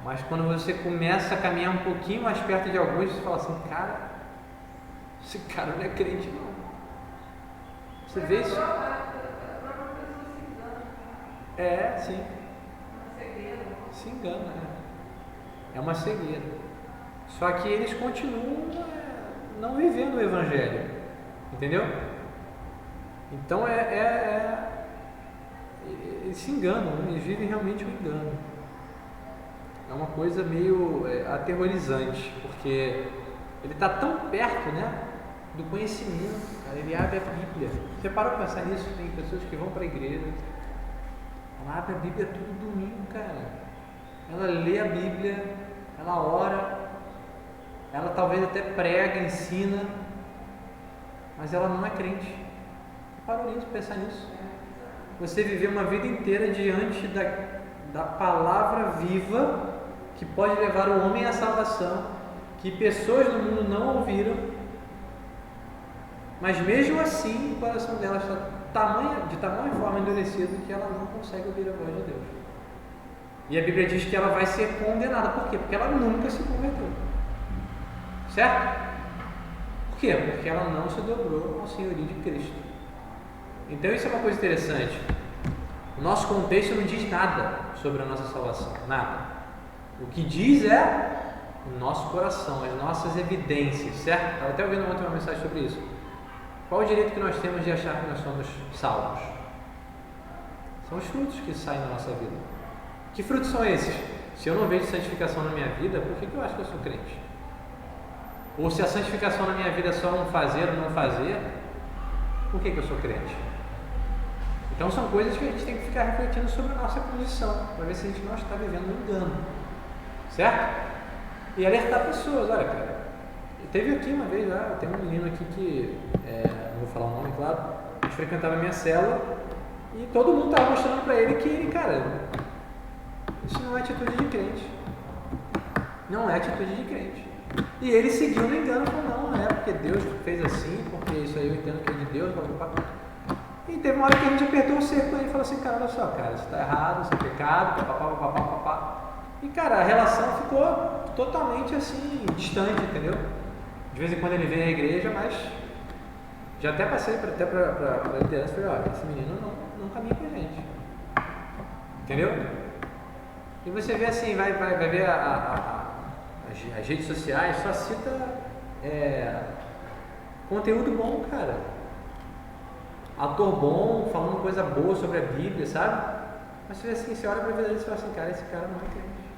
[SPEAKER 3] Mas quando você começa a caminhar um pouquinho mais perto de alguns, você fala assim, cara, esse cara não é crente não. Você vê isso?
[SPEAKER 2] A própria pessoa se engana.
[SPEAKER 3] Sim.
[SPEAKER 2] Uma cegueira.
[SPEAKER 3] Se engana, né? É uma cegueira. Só que eles continuam não vivendo o Evangelho. Entendeu? Então eles se enganam, eles vivem realmente um engano. É uma coisa meio aterrorizante, porque ele está tão perto, né, do conhecimento, cara. Ele abre a Bíblia. Você parou para pensar nisso? Tem pessoas que vão para a igreja, ela abre a Bíblia todo domingo, cara. Ela lê a Bíblia, ela ora, ela talvez até prega, ensina, mas ela não é crente. Parou nisso, pensar nisso. Você viver uma vida inteira diante da palavra viva que pode levar o homem à salvação, que pessoas no mundo não ouviram, mas mesmo assim o coração dela está de tamanha forma endurecido que ela não consegue ouvir a voz de Deus. E a Bíblia diz que ela vai ser condenada. Por quê? Porque ela nunca se converteu. Certo? Por quê? Porque ela não se dobrou ao senhorio de Cristo. Então isso é uma coisa interessante. O nosso contexto não diz nada sobre a nossa salvação, nada. O que diz é o nosso coração, as nossas evidências, certo? Estava até ouvindo ontem uma mensagem sobre isso. Qual o direito que nós temos de achar que nós somos salvos? São os frutos que saem da nossa vida. Que frutos são esses? Se eu não vejo santificação na minha vida, por que eu acho que eu sou crente? Ou se a santificação na minha vida é só um fazer ou não fazer, por que eu sou crente? Então são coisas que a gente tem que ficar refletindo sobre a nossa posição, para ver se a gente não está vivendo um engano, certo? E alertar pessoas, olha cara, teve aqui uma vez já, tem um menino aqui que, não vou falar o nome, claro, a gente frequentava a minha célula e todo mundo estava mostrando para ele que ele, cara, isso não é atitude de crente, não é atitude de crente. E ele seguiu no engano, falou, não é porque Deus fez assim, porque isso aí eu entendo que é de Deus, E teve uma hora que a gente apertou o cerco e ele falou assim, cara, olha só, cara, isso está errado, isso é pecado, papapá. E cara, a relação ficou totalmente assim, distante, entendeu? De vez em quando ele vem na igreja, mas já até passei para a liderança e falei, olha, esse menino não caminha com a gente. Entendeu? E você vê assim, vai ver as redes sociais, só cita conteúdo bom, cara. Ator bom, falando coisa boa sobre a Bíblia, sabe? Mas você vê assim, você olha para a vida dele e fala assim, cara, esse cara não é crente.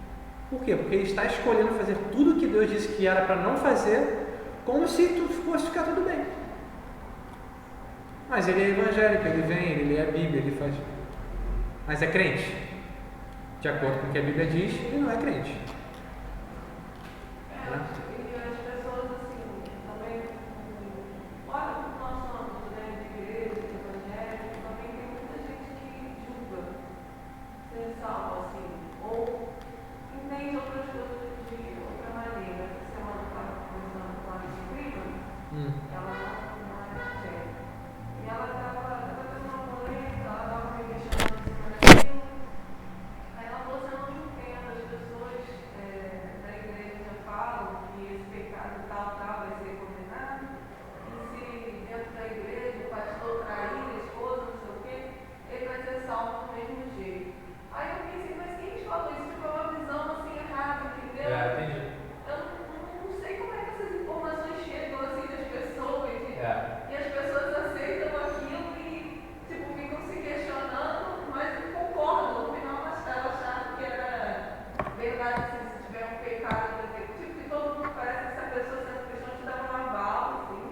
[SPEAKER 3] Por quê? Porque ele está escolhendo fazer tudo que Deus disse que era para não fazer, como se tudo fosse ficar tudo bem. Mas ele é evangélico, ele vem, ele lê a Bíblia, ele faz. Mas é crente? De acordo com o que a Bíblia diz, ele não é crente.
[SPEAKER 2] E as pessoas, assim, também, fora do nosso âmbito, né, de igreja, de evangélico, também tem muita gente que julga ser salvo, assim, ou entende outras coisas de outra maneira. Essa semana eu estava conversando com a minha prima, ela não é evangélica, e ela estava tendo uma polêmica, ela estava me questionando em cima daquilo. Aí ela falou assim: eu não entendo, as pessoas da igreja falam que esse pecado tal vai ser condenado, e se dentro da igreja o pastor trair a esposa, não sei o quê, ele vai ser salvo do mesmo jeito. Aí eu pensei, mas quem te falou isso? Tipo, é uma visão assim errada, entendeu?
[SPEAKER 1] Entendi.
[SPEAKER 2] Eu não sei como é que essas informações chegam assim das pessoas, e as pessoas aceitam aquilo e tipo, ficam se questionando, mas concordam. No final elas acharam que era verdade, assim, se tiver um pecado, tipo, que todo mundo parece que se a pessoa sendo cristã te dá um aval, assim,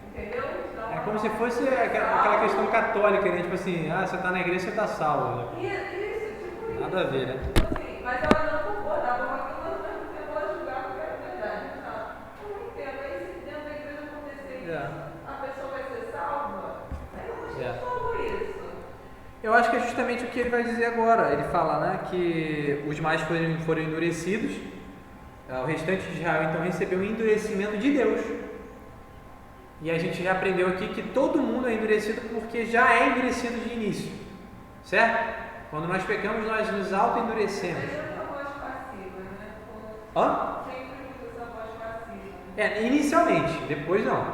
[SPEAKER 2] entendeu? Te dá um
[SPEAKER 3] É como se
[SPEAKER 2] aval.
[SPEAKER 3] fosse aquela questão católica, né? Tipo assim, você tá na igreja, você tá salvo. Né?
[SPEAKER 2] Isso, tipo isso.
[SPEAKER 3] Nada a ver, né?
[SPEAKER 2] Tipo assim, mas ela não concordava com aquilo, mas ao mesmo tempo ela julgava que era verdade. Então, eu não entendo. Aí se dentro da igreja acontecer isso, a pessoa vai ser salva? Aí eu acho que eu salvo isso.
[SPEAKER 3] Eu acho que é justamente o que ele vai dizer agora. Ele fala, né, que os mais foram endurecidos, o restante de Israel então recebeu um endurecimento de Deus. E a gente já aprendeu aqui que todo mundo é endurecido porque já é endurecido de início, certo? Quando nós pecamos, nós nos auto-endurecemos.
[SPEAKER 2] Sempre essa voz passiva, né?
[SPEAKER 3] Hã?
[SPEAKER 2] Sempre usa essa voz passiva.
[SPEAKER 3] Inicialmente, depois não.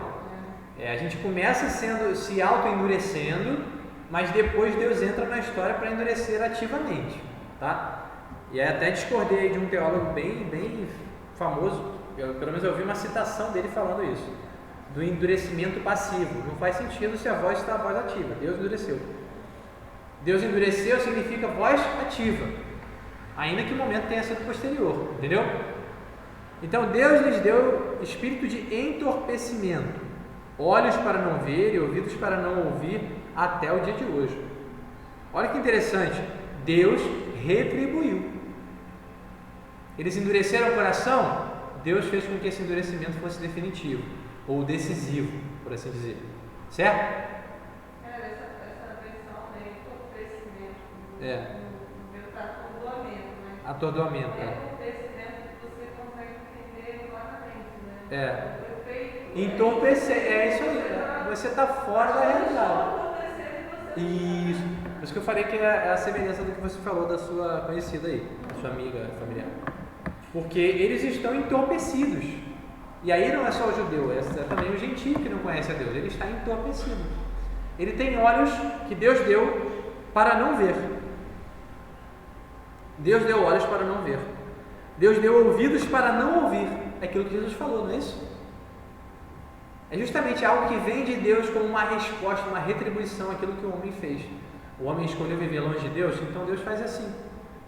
[SPEAKER 3] A gente começa se auto-endurecendo, mas depois Deus entra na história para endurecer ativamente, tá? E aí até discordei de um teólogo bem famoso, pelo menos eu ouvi uma citação dele falando isso, do endurecimento passivo. Não faz sentido se a voz está a voz ativa. Deus endureceu. Deus endureceu significa voz ativa, ainda que o momento tenha sido posterior, entendeu? Então Deus lhes deu espírito de entorpecimento, olhos para não ver e ouvidos para não ouvir até o dia de hoje. Olha que interessante, Deus retribuiu. Eles endureceram o coração, Deus fez com que esse endurecimento fosse definitivo, ou decisivo, por assim dizer, certo?
[SPEAKER 2] Essa versão aí, entorpecimento, no meu tá atordoamento, né?
[SPEAKER 3] Atordoamento,
[SPEAKER 2] Entorpecimento que você consegue entender claramente, né? Perfeito.
[SPEAKER 3] Entorpecer, é isso aí, você está fora da realidade. Isso, por isso que eu falei que é a semelhança do que você falou da sua conhecida aí, da sua amiga familiar. Porque eles estão entorpecidos. E aí não é só o judeu, é também o gentio que não conhece a Deus, ele está entorpecido. Ele tem olhos que Deus deu para não ver. Deus deu olhos para não ver. Deus deu ouvidos para não ouvir. É aquilo que Jesus falou, não é isso? É justamente algo que vem de Deus como uma resposta, uma retribuição àquilo que o homem fez. O homem escolheu viver longe de Deus, então Deus faz assim.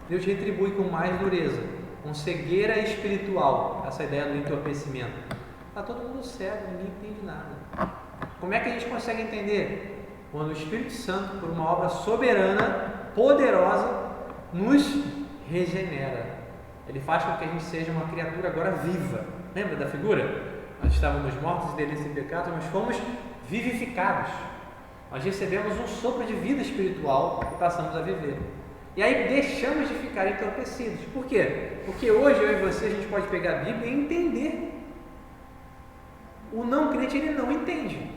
[SPEAKER 3] Deus retribui com mais dureza, com cegueira espiritual, essa ideia do entorpecimento. Está todo mundo cego, ninguém entende nada. Como é que a gente consegue entender? Quando o Espírito Santo, por uma obra soberana, poderosa, nos regenera. Ele faz com que a gente seja uma criatura agora viva. Lembra da figura? Nós estávamos mortos e delícia em pecado, mas fomos vivificados. Nós recebemos um sopro de vida espiritual e passamos a viver. E aí deixamos de ficar entorpecidos. Por quê? Porque hoje eu e você a gente pode pegar a Bíblia e entender. O não crente ele não entende.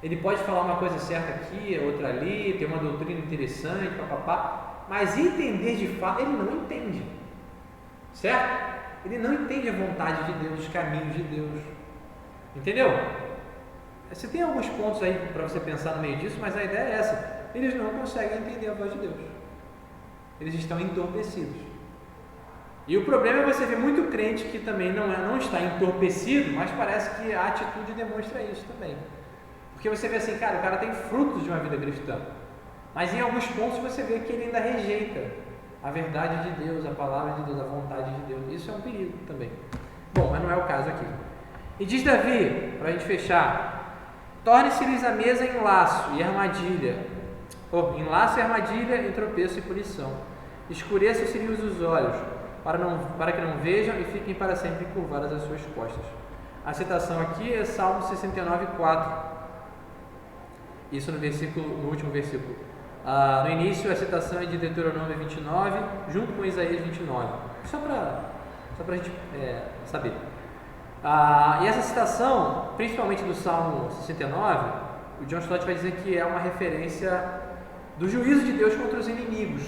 [SPEAKER 3] Ele pode falar uma coisa certa aqui, outra ali, ter uma doutrina interessante, papapá, mas entender de fato ele não entende. Certo? Ele não entende a vontade de Deus, os caminhos de Deus. Entendeu? Você tem alguns pontos aí para você pensar no meio disso, mas a ideia é essa. Eles não conseguem entender a voz de Deus. Eles estão entorpecidos. E o problema é você ver muito crente que também não está entorpecido, mas parece que a atitude demonstra isso também. Porque você vê assim, cara, o cara tem frutos de uma vida cristã, mas em alguns pontos você vê que ele ainda rejeita a verdade de Deus, a palavra de Deus, a vontade de Deus. Isso é um perigo também. Bom, mas não é o caso aqui. E diz Davi, para a gente fechar,
[SPEAKER 1] Torne-se-lhes a mesa em laço e armadilha, em laço e armadilha, em tropeço e punição. Escureçam-se-lhes os olhos, para que não vejam e fiquem para sempre curvadas as suas costas. A citação aqui é Salmo 69:4. Isso no último versículo. No início, a citação é de Deuteronômio 29, junto com Isaías 29. Só para a gente saber. E essa citação, principalmente do Salmo 69, o John Stott vai dizer que é uma referência do juízo de Deus contra os inimigos,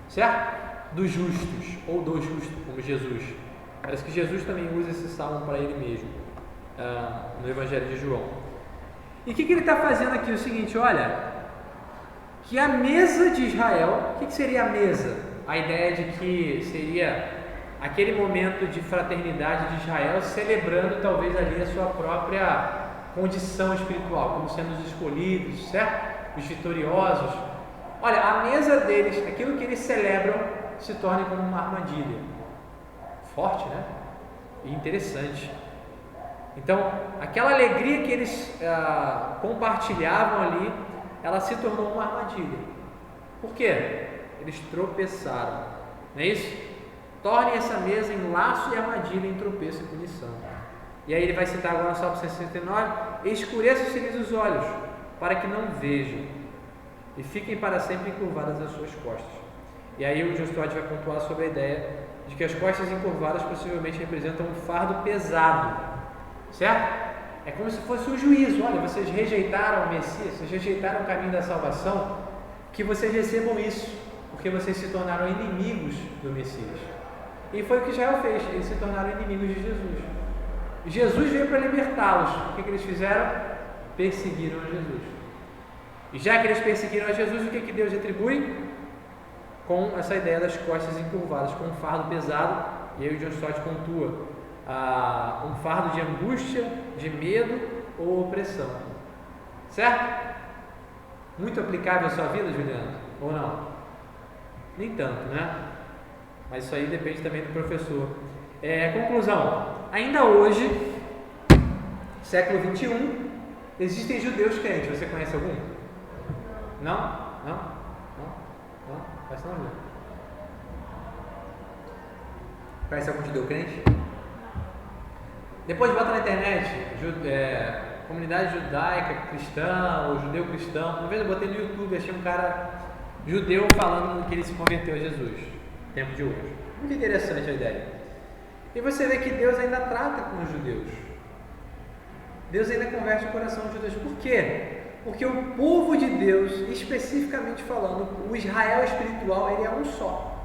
[SPEAKER 1] certo? Dos justos, ou do justo, como Jesus. Parece que Jesus também usa esse salmo para ele mesmo, no Evangelho de João. E o que ele está fazendo aqui? O seguinte, olha, que a mesa de Israel, o que seria a mesa? A ideia de que seria aquele momento de fraternidade de Israel, celebrando talvez ali a sua própria condição espiritual, como sendo os escolhidos, certo? Os vitoriosos. Olha, a mesa deles, aquilo que eles celebram, se torna como uma armadilha. Forte, né? E interessante. Então, aquela alegria que eles compartilhavam ali, ela se tornou uma armadilha. Por quê? Eles tropeçaram. Não é isso? Torne essa mesa em laço e armadilha, em tropeço e punição. E aí ele vai citar agora no Salmo 69: escureçam-se-lhes os olhos, para que não vejam, e fiquem para sempre encurvadas as suas costas. E aí o John Stott vai pontuar sobre a ideia de que as costas encurvadas possivelmente representam um fardo pesado, certo? É como se fosse um juízo. Olha, vocês rejeitaram o Messias, vocês rejeitaram o caminho da salvação, que vocês recebam isso, porque vocês se tornaram inimigos do Messias. E foi o que Israel fez, eles se tornaram inimigos de Jesus. Jesus veio para libertá-los. O que eles fizeram? Perseguiram a Jesus. E já que eles perseguiram a Jesus, o que Deus retribui? Com essa ideia das costas encurvadas, com um fardo pesado. E aí o John Stott pontua um fardo de angústia, de medo ou opressão. Certo? Muito aplicável à sua vida, Juliano? Ou não? Nem tanto, né? Mas isso aí depende também do professor. Conclusão. Ainda hoje, século 21, existem judeus crentes. Você conhece algum? Não? Não? Conhece não, Juliano? Conhece algum judeu crente? Depois bota na internet comunidade judaica cristã ou judeu cristão. Uma vez eu botei no YouTube, achei um cara judeu falando que ele se converteu a Jesus, no tempo de hoje. Muito interessante a ideia. E você vê que Deus ainda trata com os judeus. Deus ainda converte o coração dos judeus. Por quê? Porque o povo de Deus, especificamente falando, o Israel espiritual, ele é um só,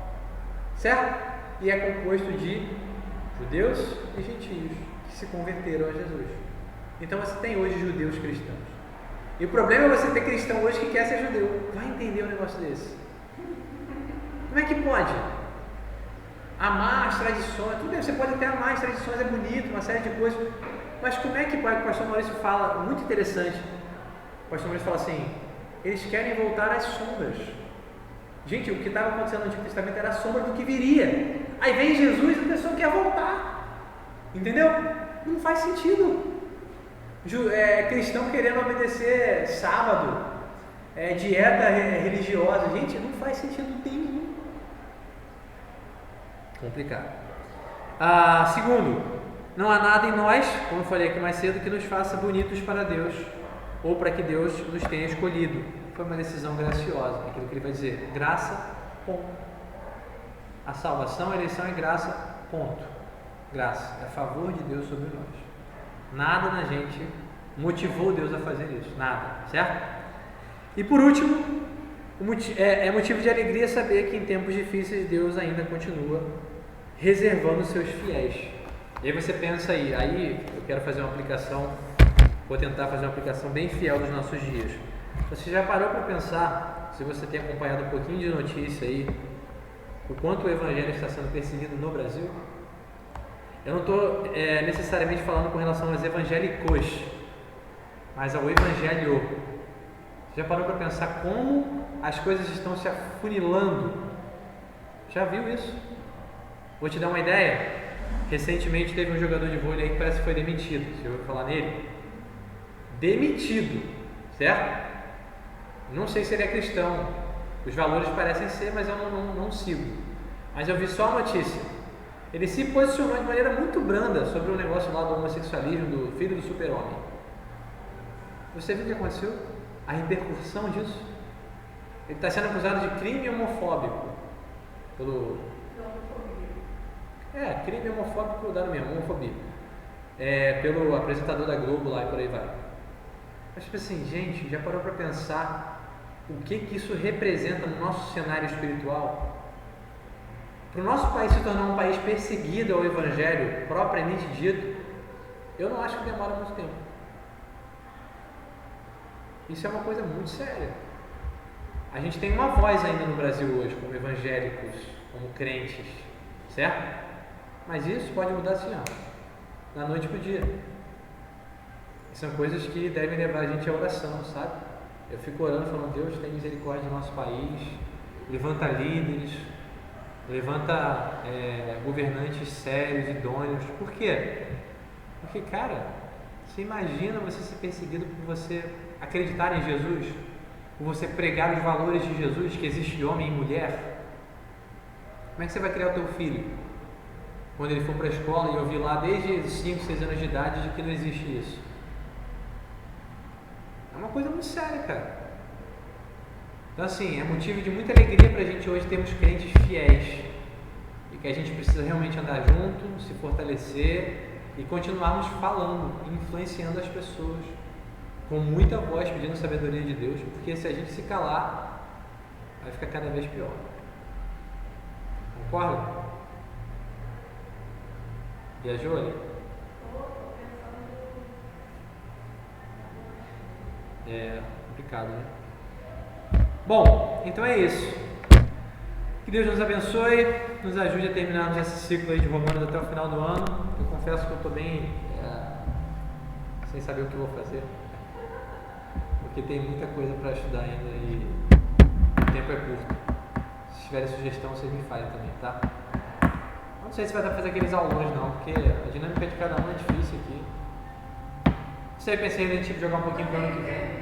[SPEAKER 1] certo? E é composto de judeus e gentios que se converteram a Jesus. Então você tem hoje judeus cristãos. E o problema é você ter cristão hoje que quer ser judeu. Vai entender um negócio desse? Como é que pode? Amar as tradições, tudo bem, você pode até amar as tradições, é bonito, uma série de coisas. Mas como é que pode? O pastor Maurício fala, muito interessante. O pastor Maurício fala assim: eles querem voltar às sombras. Gente, o que estava acontecendo no Antigo Testamento era a sombra do que viria. Aí vem Jesus e a pessoa quer voltar. Entendeu? Não faz sentido. Cristão querendo obedecer sábado, dieta religiosa. Gente, não faz sentido nenhum. Complicado. Segundo, não há nada em nós, como eu falei aqui mais cedo, que nos faça bonitos para Deus, ou para que Deus nos tenha escolhido. Foi uma decisão graciosa, aquilo que ele vai dizer: graça, ponto. A salvação, a eleição é graça, ponto. Graça, é favor de Deus sobre nós. Nada na gente motivou Deus a fazer isso, nada, certo? E por último, é motivo de alegria saber que em tempos difíceis Deus ainda continua reservando seus fiéis. E aí você pensa aí eu quero fazer uma aplicação, vou tentar fazer uma aplicação bem fiel dos nossos dias. Você já parou para pensar, se você tem acompanhado um pouquinho de notícia aí, o quanto o Evangelho está sendo perseguido no Brasil? Eu não estou necessariamente falando com relação aos evangélicos, mas ao Evangelho. Você já parou para pensar como as coisas estão se afunilando? Já viu isso? Vou te dar uma ideia. Recentemente teve um jogador de vôlei aí que parece que foi demitido. Você ouviu falar nele?
[SPEAKER 3] demitido, certo? Não sei se ele é cristão, os valores parecem ser, mas eu não sigo. Mas eu vi só a notícia. Ele se posicionou de maneira muito branda sobre o negócio lá do homossexualismo, do filho do super-homem. Você viu o que aconteceu? A repercussão disso? Ele está sendo acusado de crime homofóbico. Crime homofóbico dá no mesmo, homofobia. Pelo apresentador da Globo lá e por aí vai. Mas tipo assim, gente, já parou para pensar o que isso representa no nosso cenário espiritual? Para o nosso país se tornar um país perseguido ao Evangelho, propriamente dito, eu não acho que demora muito tempo. Isso é uma coisa muito séria. A gente tem uma voz ainda no Brasil hoje, como evangélicos, como crentes, certo? Mas isso pode mudar assim, da noite para o dia. São coisas que devem levar a gente à oração, sabe? Eu fico orando falando, Deus tem misericórdia do nosso país, levanta líderes, levanta governantes sérios, idôneos. Por quê? Porque, cara, você imagina você ser perseguido por você acreditar em Jesus, por você pregar os valores de Jesus, que existe homem e mulher. Como é que você vai criar o teu filho? Quando ele for para a escola e ouvir lá desde 5, 6 anos de idade de que não existe isso. É uma coisa muito séria, cara. Então assim, é motivo de muita alegria para a gente hoje termos crentes fiéis. E que a gente precisa realmente andar junto, se fortalecer e continuarmos falando, influenciando as pessoas. Com muita voz, pedindo sabedoria de Deus. Porque se a gente se calar, vai ficar cada vez pior. Concorda? Viajou ali? É complicado, né? Bom, então é isso. Que Deus nos abençoe, nos ajude a terminarmos esse ciclo aí de Romanos até o final do ano. Eu confesso que eu estou bem sem saber o que eu vou fazer, porque tem muita coisa para estudar ainda e o tempo é curto. Se tiverem sugestão, vocês me falem também, tá? Não sei se vai dar para fazer aqueles aulões não, porque a dinâmica de cada um é difícil aqui. Não sei, pensei em tipo, jogar um pouquinho para o ano que vem.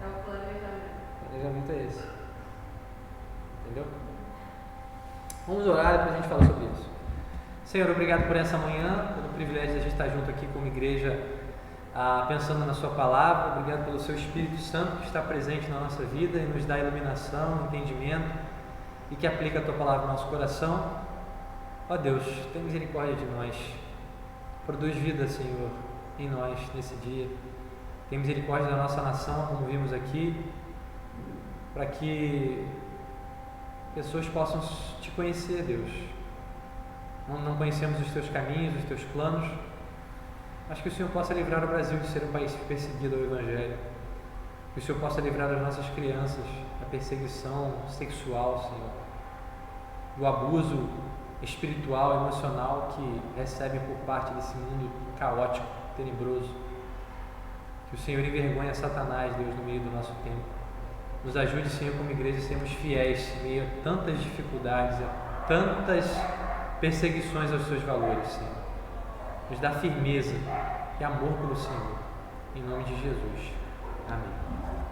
[SPEAKER 3] O planejamento é esse. Entendeu? Vamos orar e depois a gente fala sobre isso. Senhor, obrigado por essa manhã, pelo privilégio de a gente estar junto aqui como igreja, pensando na sua palavra. Obrigado pelo seu Espírito Santo que está presente na nossa vida e nos dá iluminação, entendimento e que aplica a tua palavra no nosso coração. Ó Deus, tem misericórdia de nós. Produz vida, Senhor, em nós nesse dia. Tem misericórdia da nossa nação, como vimos aqui, para que pessoas possam te conhecer, Deus. Não conhecemos os teus caminhos, os teus planos, mas que o Senhor possa livrar o Brasil de ser um país perseguido ao Evangelho. Que o Senhor possa livrar as nossas crianças da perseguição sexual, Senhor, do abuso espiritual, emocional que recebem por parte desse mundo caótico, tenebroso. Que o Senhor envergonhe Satanás, Deus, no meio do nosso tempo. Nos ajude, Senhor, como igreja, a sermos fiéis em meio a tantas dificuldades, a tantas perseguições aos seus valores, Senhor. Nos dá firmeza e amor pelo Senhor. Em nome de Jesus. Amém.